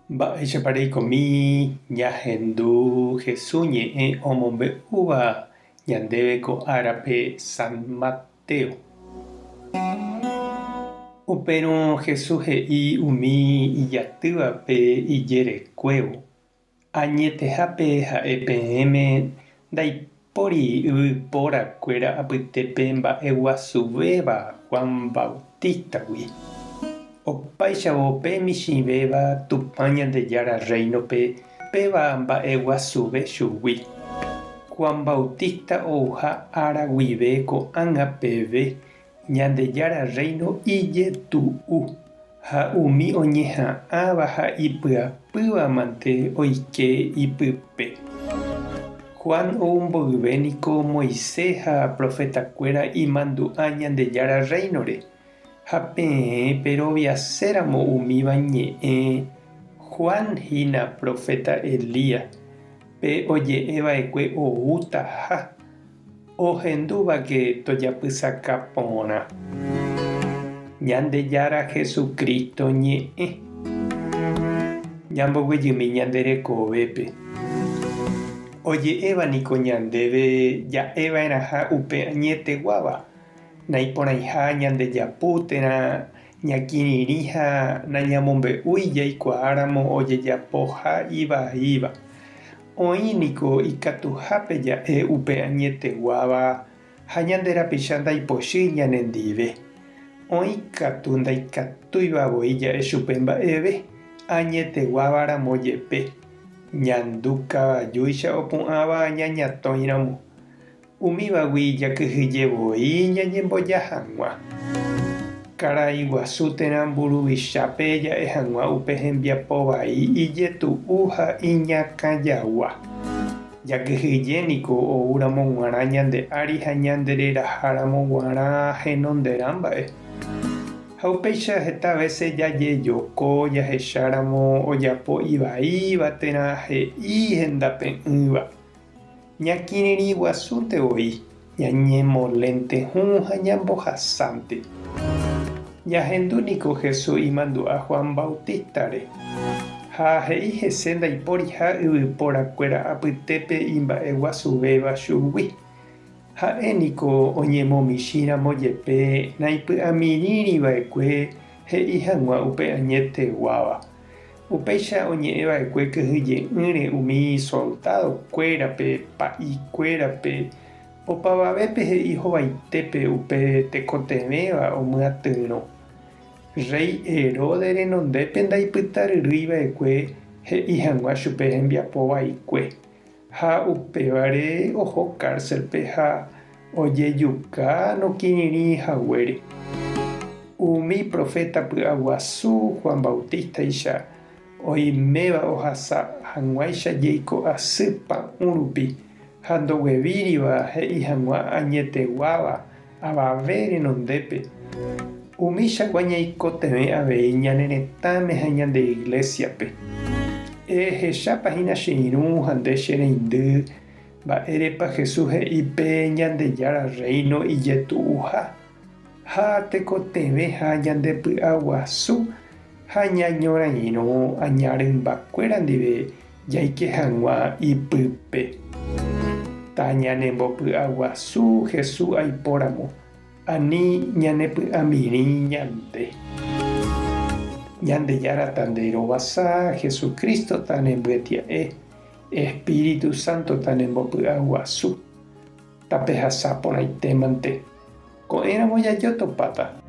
Mba'éichapareikomi ñahendu Jesús ñe'ẽ omombe'úva ñandéve ko árape San Mateo. Upérõ Jesús he'i umi ijatývape ijerekuévo. Añetehápe ha'e peẽme ndaipóri yvypórakuéra apytépe mba'eguasuvéva Juan Bautistagui. Opáichavo pe michĩvéva Tupã Ñandejára Reinope péva mba'eguasuve chugui. Juan Bautista ouha ára guive ko'ág̃a peve Ñandejára Reino ijetu'u ha umi oñeha'ãva ha ipyapýva mante oike ipype. Juan oumboyvéniko Moisés ha profetakuéra imandu'a Ñandejára Reinore. Ha peẽ peroviaséramo umíva ñe'ẽ Juan hína profeta Elías pe oje'eva'ekue oúta ha ohendúvake tojapysaka porã. Ñandejára Jesukristo ñe'ẽ. Ñamboguejymi ñande rekovépe. Oje'évaniko ñandéve ja'eva'erãha upe añeteguáva. Naiporãiha ñandejapútena ñakirirĩha nañamombe'úi jaikuaáramo ojejapo ha ivaíva. Oĩniko ikatuhápe ja'e upe añeteguáva ha ñande rapicha ndaipochy ñanendive. Oĩ katu ndaikatúivavoi ja'e chupe mba'eve añeteguávaramo jepe. Ñandu kavajúicha opu'ãva ñañatõiramo. Umívagui jakyhyjevoi ñañemboja hag̃ua. Karai guasútena mburuvichápe ja'e hag̃ua upe hembiapo vai ijetu'u ha iñakãjagua. Jakyhyjéniko oúramo g̃uarã ñande ári ha ñande reraháramo g̃uarã henonderã mba'e. Ha upéicha heta vece jajejoko jahecháramo ojapo ivaívatera he'i hendape'ỹva. Ñakirirĩ guasúntevoi ñañemolénte hũ ha ñambohasánte. Jahendúniko Jesús imandu'a Juan Bautistare. Ha he'i hese ndaipóriha yvypórakuéra apytépe imba'eguasuvéva chugui. Ha'éniko oñemomichĩramo jepe naipy'amirĩriva'ekue he'i hag̃ua upe añeteguáva. Upéicha oñe'ẽva'ekue kyhyje'ỹre umi soldadokuérape pa'ikuérape opavavépe he'i hovaitépe upe tekotevẽva omyatyrõ. Rey Herodes renondépe ndaipytaryrýiva'ekue he'i hag̃ua chupe hembiapo vaikue. Ha upévare oho cárcelpe ha ojejuka nokirirĩhaguére. Umi profeta py'aguasu Juan Bautistaicha oiméva ohasa hag̃uáicha jeiko asy pa'ũrupi ha ndoguevíriva he'i hag̃ua añeteguáva avave renondépe. Umíchagua ñaikotevẽ avei ñane retãme ha ñande iglesiape. Ehechápahína che irũ ha nde che reindy mba'érepa Jesús he'ipe Ñandejára Reino ijetu'uha ha tekotevẽ ha ñandepy'aguasu ha ñañorairõ añarymbakuéra ndive jaike hag̃ua ipype. Ta ñanembopy'aguasu Jesús aipóramo ani ñanepy'amirĩ ñande. Ñandejára ta nde rovasa, Jesukristo ta nembyetia'e, Espíritu Santo ta nembopy'aguasu. Tape hasã porãitémante. Ko'ẽramo jajotopáta.